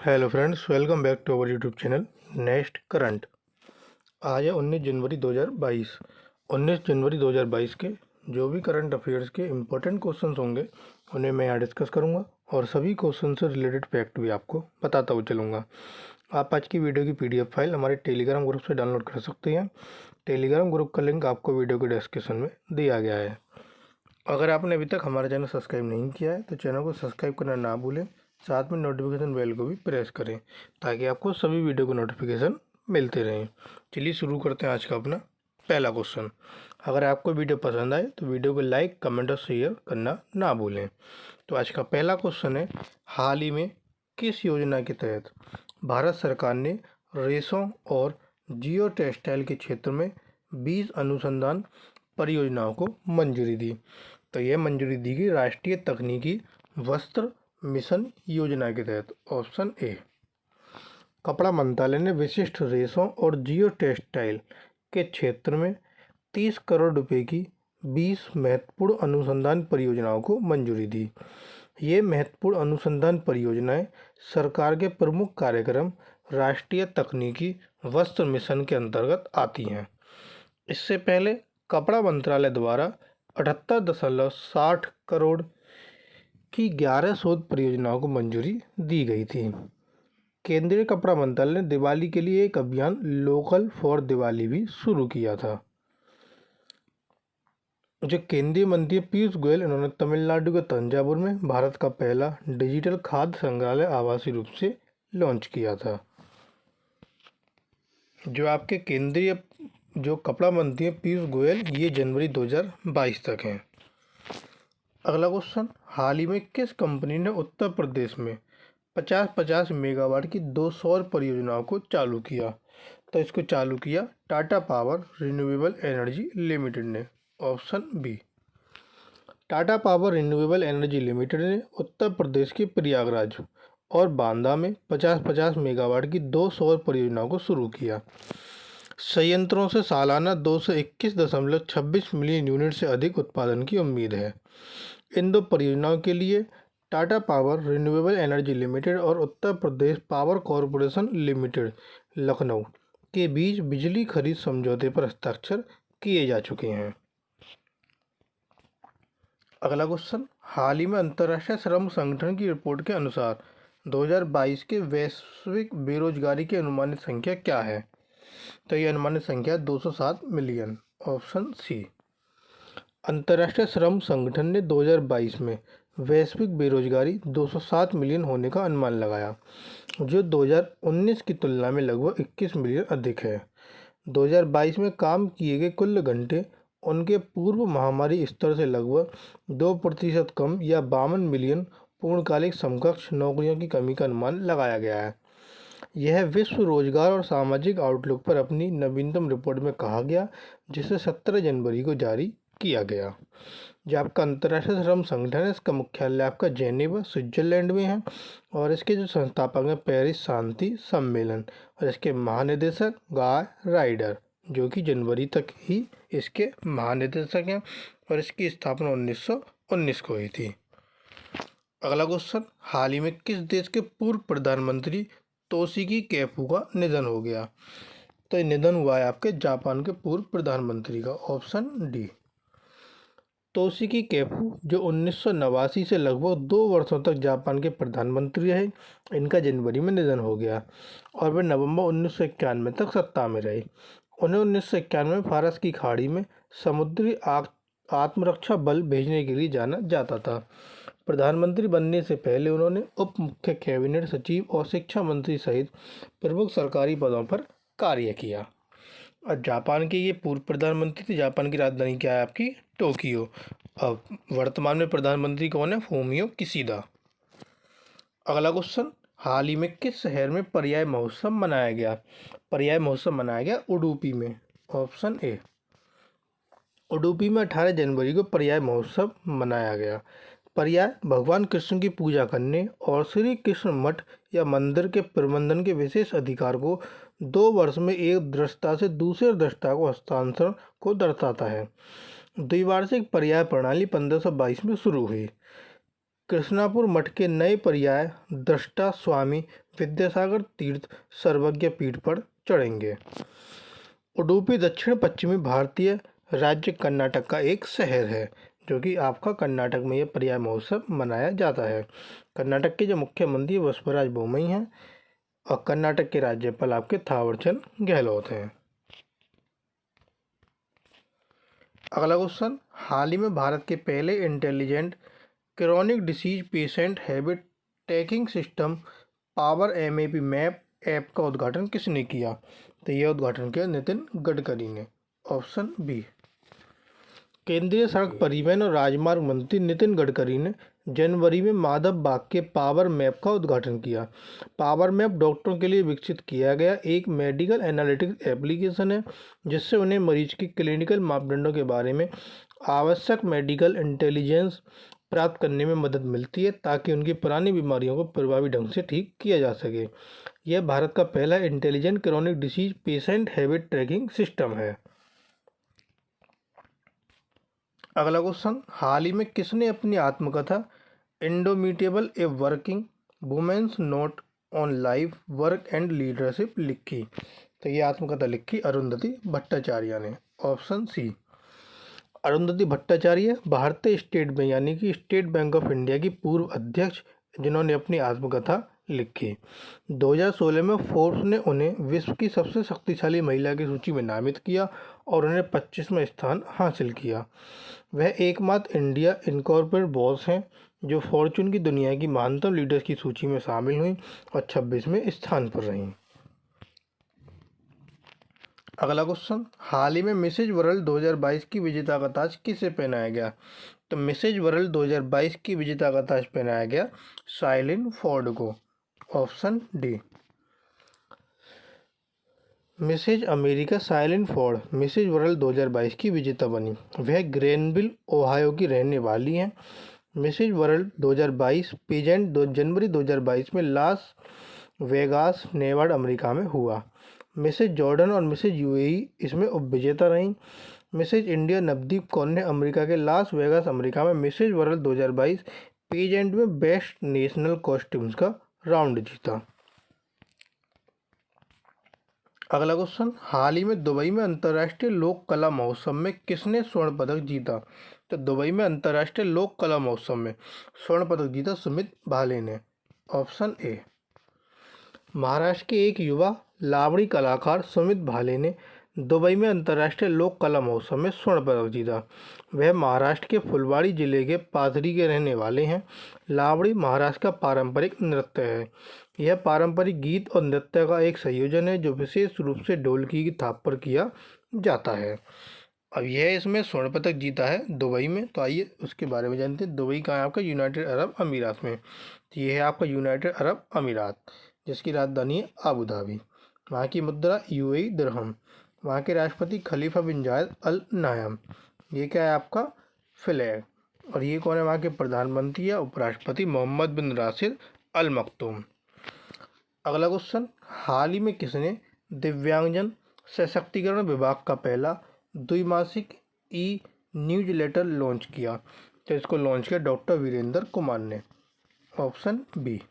Hello friends, welcome back to our YouTube channel next current. आज है 19 जनवरी 2022। 19 जनवरी 2022 के जो भी करंट अफेयर्स के इम्पोर्टेंट क्वेश्चंस होंगे उन्हें मैं यहाँ डिस्कस करूँगा और सभी क्वेश्चन से रिलेटेड फैक्ट भी आपको बताता हुआ चलूँगा। आप आज की वीडियो की PDF फाइल हमारे टेलीग्राम ग्रुप से डाउनलोड कर सकते हैं। टेलीग्राम ग्रुप का लिंक आपको वीडियो के डिस्क्रिप्शन में दिया गया है। अगर आपने अभी तक हमारा चैनल सब्सक्राइब नहीं किया है तो चैनल को सब्सक्राइब करना ना भूलें, साथ में नोटिफिकेशन बेल को भी प्रेस करें ताकि आपको सभी वीडियो को नोटिफिकेशन मिलते रहें। चलिए शुरू करते हैं आज का अपना पहला क्वेश्चन। अगर आपको वीडियो पसंद आए तो वीडियो को लाइक, कमेंट और शेयर करना ना भूलें। तो आज का पहला क्वेश्चन है, हाल ही में किस योजना के तहत भारत सरकार ने रेशम और जियो टेक्सटाइल के क्षेत्र में 20 अनुसंधान परियोजनाओं को मंजूरी दी? तो यह मंजूरी दी गई राष्ट्रीय तकनीकी वस्त्र मिशन योजना के तहत। Option A. कपड़ा मंत्रालय ने विशिष्ट रेशों और जियो टेक्सटाइल के क्षेत्र में 30 करोड़ रुपए की 20 महत्वपूर्ण अनुसंधान परियोजनाओं को मंजूरी दी। ये महत्वपूर्ण अनुसंधान परियोजनाएं सरकार के प्रमुख कार्यक्रम राष्ट्रीय तकनीकी वस्त्र मिशन के अंतर्गत आती हैं। इससे पहले कपड़ा मंत्रालय द्वारा 78.60 करोड़ की 11 शोध परियोजनाओं को मंजूरी दी गई थी। केंद्रीय कपड़ा मंत्रालय ने दिवाली के लिए एक अभियान लोकल फॉर दिवाली भी शुरू किया था। जो केंद्रीय मंत्री पीयूष गोयल, इन्होंने तमिलनाडु के तंजावुर में भारत का पहला डिजिटल खाद्य संग्रहालय आवासीय रूप से लॉन्च किया था। जो आपके केंद्रीय जो कपड़ा मंत्री हैं पीयूष गोयल, ये जनवरी 2022 तक हैं। अगला क्वेश्चन, हाल ही में किस कंपनी ने उत्तर प्रदेश में 50-50 मेगावाट की 2 सौर परियोजनाओं को चालू किया? तो इसको चालू किया Tata power renewable energy limited ने। Option B. Tata power renewable energy limited ने उत्तर प्रदेश के प्रयागराज और बांदा में 50-50 मेगावाट की 2 सौर परियोजनाओं को शुरू किया। संयंत्रों से सालाना 221.26 मिलियन यूनिट से अधिक उत्पादन की उम्मीद है। इन 2 परियोजनाओं के लिए Tata power renewable energy limited और Uttar Pradesh power corporation limited Lucknow के बीच बिजली खरीद समझौते पर हस्ताक्षर किए जा चुके हैं। अगला क्वेश्चन, हाल ही में अंतर्राष्ट्रीय श्रम संगठन की रिपोर्ट के अनुसार 2022 के वैश्विक बेरोजगारी की अनुमानित संख्या क्या है? तो ये अनुमानित संख्या 207 मिलियन। Option C. अंतर्राष्ट्रीय श्रम संगठन ने 2022 में वैश्विक बेरोजगारी 207 मिलियन होने का अनुमान लगाया, जो 2019 की तुलना में लगभग 21 मिलियन अधिक है। 2022 में काम किए गए कुल घंटे उनके पूर्व महामारी स्तर से लगभग 2% कम या 52 मिलियन पूर्णकालिक समकक्ष नौकरियों की कमी का अनुमान लगाया गया है। यह विश्व रोजगार और सामाजिक आउटलुक पर अपनी नवीनतम रिपोर्ट में कहा गया, जिसे 17 जनवरी को जारी किया गया। जो आपका अंतर्राष्ट्रीय श्रम संगठन है, इसका मुख्यालय आपका जेनेवा स्विट्जरलैंड में है और इसके जो संस्थापक हैं पेरिस शांति सम्मेलन, और इसके महानिदेशक गाय राइडर, जो कि जनवरी तक ही इसके महानिदेशक हैं और इसकी स्थापना 1919 को हुई थी। अगला क्वेश्चन, हाल ही में किस देश के पूर्व प्रधानमंत्री तोशिकी कैफू का निधन हो गया? तो ये निधन हुआ है आपके जापान के पूर्व प्रधानमंत्री का। Option D. तोशिकी कैफू जो 1989 से लगभग 2 वर्षों तक जापान के प्रधानमंत्री रहे, इनका जनवरी में निधन हो गया और वे नवंबर 1991 तक सत्ता में रहे। उन्हें 1991 में फारस की खाड़ी में समुद्री आत्मरक्षा बल भेजने के लिए जाना जाता था। प्रधानमंत्री बनने से पहले उन्होंने उप मुख्य कैबिनेट सचिव और शिक्षा मंत्री सहित प्रमुख सरकारी पदों पर कार्य किया। और जापान के ये पूर्व प्रधानमंत्री थे। जापान की राजधानी क्या है आपकी? टोक्यो। अब वर्तमान में प्रधानमंत्री कौन है? Fumio Kishida. अगला क्वेश्चन, हाल ही में किस शहर में पर्याय महोत्सव मनाया गया? पर्याय महोत्सव मनाया गया उडुपी में। Option A. उडुपी में 18 जनवरी को पर्याय महोत्सव मनाया गया। पर्याय भगवान कृष्ण की पूजा करने और श्री कृष्ण मठ या मंदिर के प्रबंधन के विशेष अधिकार को 2 वर्ष में एक दृष्टा से दूसरे दृष्टा को हस्तांतरण को दर्शाता है। द्विवार्षिक पर्याय प्रणाली 1522 में शुरू हुई। कृष्णापुर मठ के नए पर्याय दृष्टा स्वामी विद्यासागर तीर्थ सर्वज्ञ पीठ पर चढ़ेंगे। उडुपी दक्षिण पश्चिमी भारतीय राज्य कर्नाटक का एक शहर है, जो कि आपका कर्नाटक में यह पर्याय महोत्सव मनाया जाता है। कर्नाटक के जो मुख्यमंत्री बसवराज बोम्मई हैं और कर्नाटक के राज्यपाल आपके थावरचंद गहलोत हैं। अगला क्वेश्चन, हाल ही में भारत के पहले intelligent chronic disease patient habit tracking system power MAP map app का उद्घाटन किसने किया? तो यह उद्घाटन किया नितिन गडकरी ने। Option B. केंद्रीय सड़क परिवहन और राजमार्ग मंत्री नितिन गडकरी ने जनवरी में माधव बाग के पावर मैप का उद्घाटन किया। पावर मैप डॉक्टरों के लिए विकसित किया गया एक मेडिकल एनालिटिक्स एप्लीकेशन है, जिससे उन्हें मरीज की क्लिनिकल मापदंडों के बारे में आवश्यक मेडिकल इंटेलिजेंस प्राप्त करने में मदद मिलती है, ताकि उनकी पुरानी बीमारियों को प्रभावी ढंग से ठीक किया जा सके। यह भारत का पहला intelligent chronic disease patient habit tracking system है। अगला क्वेश्चन, हाल ही में किसने अपनी आत्मकथा indomitable a working woman's note on life work and leadership लिखी? तो ये आत्मकथा लिखी अरुंधति भट्टाचार्य ने। Option C. अरुंधति भट्टाचार्य भारतीय स्टेट बैंक यानी कि स्टेट बैंक ऑफ इंडिया की पूर्व अध्यक्ष, जिन्होंने अपनी आत्मकथा लिखी। 2016 में फोर्ब्स ने उन्हें विश्व की सबसे शक्तिशाली महिला की सूची में नामित किया और उन्हें 25वां स्थान हासिल किया। वह एकमात्र इंडिया इनकॉर्पोरेट बॉस हैं जो फॉर्च्यून की दुनिया की महानतम लीडर्स की सूची में शामिल हुई और 26वें स्थान पर रहीं। अगला क्वेश्चन, हाल ही में मिसेज वर्ल्ड 2022 की विजेता का ताज किसे पहनाया गया? तो मिसेज वर्ल्ड 2022 की विजेता का ताज पहनाया गया शाइलिन फोर्ड को। Option D. Mrs America Shaylyn Ford Mrs world 2022 की विजेता बनी। वह ग्रेनविल ओहायो की रहने वाली हैं। मिसेज वर्ल्ड 2022 पेजेंट जनवरी 2022 में लास वेगास नेवाडा अमेरिका में हुआ। मिसेज जॉर्डन और मिसेज यूएई इसमें उपविजेता रहीं। मिसेज इंडिया नवदीप कौर ने अमेरिका के लास वेगास अमेरिका में मिसेज वर्ल्ड 2022 पेजेंट में बेस्ट नेशनल कॉस्ट्यूम्स का राउंड जीता। अगला क्वेश्चन, हाल ही में दुबई में अंतर्राष्ट्रीय लोक कला महोत्सव में किसने स्वर्ण पदक जीता? तो दुबई में अंतर्राष्ट्रीय लोक कला महोत्सव में स्वर्ण पदक जीता सुमित भाले ने। Option A. महाराष्ट्र के एक युवा लावणी कलाकार सुमित भाले ने दुबई में अंतर्राष्ट्रीय लोक कला महोत्सव में स्वर्ण पदक जीता। वह महाराष्ट्र के फुलवाड़ी जिले के पाथरी के रहने वाले हैं। लावणी महाराष्ट्र का पारंपरिक नृत्य है। यह पारंपरिक गीत और नृत्य का एक संयोजन है जो विशेष रूप से ढोलकी की थाप पर किया जाता है। अब यह इसमें स्वर्ण पदक जीता है दुबई में, तो आइए उसके बारे में जानते हैं। दुबई कहाँ है आपका? यूनाइटेड अरब अमीरात में। तो ये है आपका यूनाइटेड अरब अमीरात, जिसकी राजधानी है आबू धाबी। वहाँ की मुद्रा यूएई दिरहम। वहाँ के राष्ट्रपति खलीफा बिन जायद अल नाहयान। ये क्या है आपका? फ्लैग। और ये कौन है? वहाँ के प्रधानमंत्री या उपराष्ट्रपति मोहम्मद बिन राशिद अल मखदूम। अगला क्वेश्चन, हाल ही में किसने दिव्यांगजन सशक्तिकरण विभाग का पहला द्विमासिक ई न्यूज़लेटर लॉन्च किया? तो इसको लॉन्च किया डॉक्टर वीरेंद्र कुमार ने। Option B.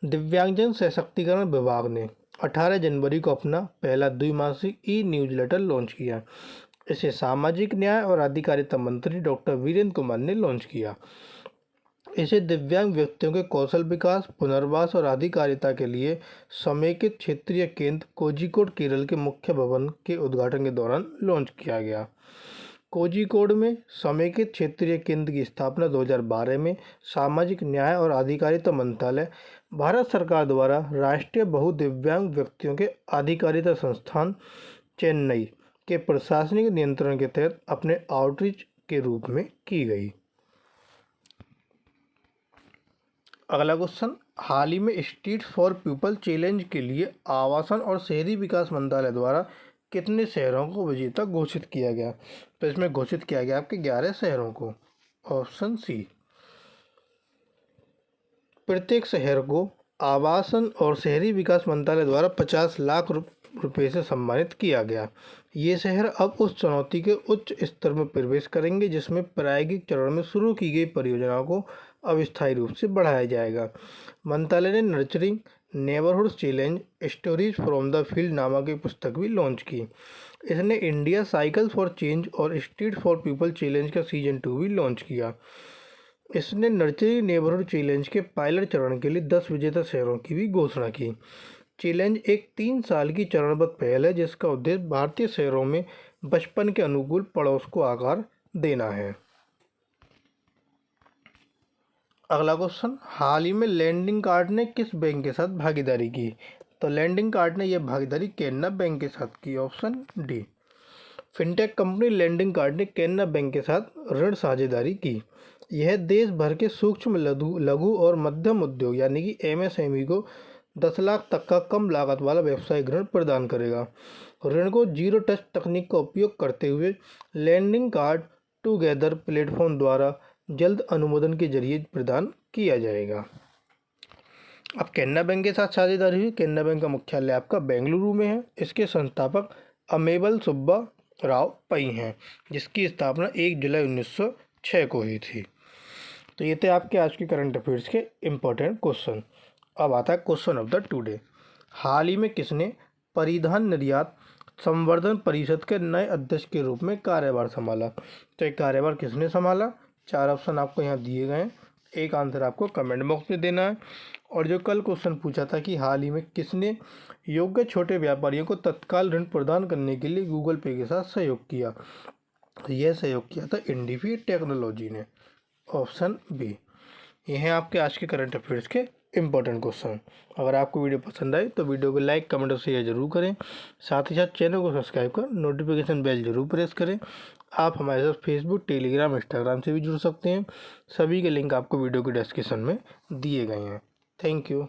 दिव्यांगजन सशक्तिकरण विभाग ने 18 जनवरी को अपना पहला द्विमासिक ई न्यूज़लेटर लॉन्च किया। इसे सामाजिक न्याय और अधिकारिता मंत्री डॉक्टर वीरेंद्र कुमार ने लॉन्च किया। इसे दिव्यांग व्यक्तियों के कौशल विकास, पुनर्वास और अधिकारिता के लिए समेकित क्षेत्रीय केंद्र कोझिकोड केरल के मुख्य भवन के उद्घाटन के दौरान लॉन्च किया गया। कोझिकोड में समेकित क्षेत्रीय केंद्र की स्थापना 2012 में सामाजिक न्याय और अधिकारिता मंत्रालय, भारत सरकार द्वारा राष्ट्रीय बहुदिव्यांग व्यक्तियों के अधिकारिता संस्थान चेन्नई के प्रशासनिक नियंत्रण के तहत अपने आउटरीच के रूप में की गई। अगला क्वेश्चन, हाल ही में स्ट्रीट फॉर पीपल चैलेंज के लिए आवासन और शहरी विकास मंत्रालय द्वारा कितने शहरों को विजेता घोषित किया गया? तो इसमें घोषित किया गया आपके 11 शहरों को। Option C. प्रत्येक शहर को आवासन और शहरी विकास मंत्रालय द्वारा 50 लाख रुपए से सम्मानित किया गया। ये शहर अब उस चुनौती के उच्च स्तर में प्रवेश करेंगे जिसमें प्रायोगिक चरण में शुरू की गई परियोजनाओं को अस्थायी रूप से बढ़ाया जाएगा। मंत्रालय ने nurturing neighbourhood challenge stories from the field नामक एक पुस्तक भी लॉन्च की। इसने इंडिया साइकिल फॉर चेंज और स्ट्रीट फॉर पीपल चैलेंज का सीजन 2 भी लॉन्च किया। इसने नर्चरिंग नेबरहुड चैलेंज के पायलट चरण के लिए 10 विजेता शहरों की भी घोषणा की। चैलेंज एक 3 साल की चरणबद्ध पहल है जिसका उद्देश्य भारतीय शहरों में बचपन के अनुकूल पड़ोस को आकार देना है। अगला क्वेश्चन, हाल ही में लैंडिंग कार्ड ने किस बैंक के साथ भागीदारी की? तो लैंडिंग कार्ड ने यह भागीदारी कैनरा बैंक के साथ की। Option D. Fintech company Lendingkart ने कैनरा बैंक के साथ ऋण साझेदारी की। यह देश भर के सूक्ष्म लघु और मध्यम उद्योग यानी कि एमएसएमई को 10 लाख तक का कम लागत वाला व्यावसायिक ऋण प्रदान करेगा। ऋण को जीरो टच तकनीक का उपयोग करते हुए लैंडिंग कार्ड टुगेदर प्लेटफॉर्म द्वारा जल्द अनुमोदन के जरिए प्रदान किया जाएगा। अब कैनरा बैंक के साथ साझेदारी हुई। कैनरा बैंक का मुख्यालय आपका बेंगलुरु में है। इसके संस्थापक अमेबल सुब्बा राव पई हैं, जिसकी स्थापना 1 जुलाई 1906 को हुई थी। तो ये थे आपके आज के करंट अफेयर्स के इम्पोर्टेंट क्वेश्चन। अब आता है क्वेश्चन ऑफ द टुडे। हाल ही में किसने परिधान निर्यात संवर्धन परिषद के नए अध्यक्ष के रूप में कार्यभार संभाला? तो ये कार्यभार किसने संभाला? 4 ऑप्शन आपको यहाँ दिए गए हैं। एक आंसर आपको कमेंट बॉक्स में देना है। और जो कल क्वेश्चन पूछा था कि हाल ही में किसने योग्य छोटे व्यापारियों को तत्काल ऋण प्रदान करने के लिए गूगल पे के साथ सहयोग किया? यह सहयोग किया था इंडिफी टेक्नोलॉजी ने। Option B. ये हैं आपके आज के करंट अफेयर्स के इम्पोर्टेंट क्वेश्चन। अगर आपको वीडियो पसंद आए तो वीडियो को लाइक कमेंट और शेयर जरूर करें। साथ ही साथ चैनल को सब्सक्राइब कर नोटिफिकेशन बेल जरूर प्रेस करें। आप हमारे साथ फेसबुक, टेलीग्राम, इंस्टाग्राम से भी जुड़ सकते हैं। सभी के लिंक आपको वीडियो के डिस्क्रिप्शन में दिए गए हैं। Thank you.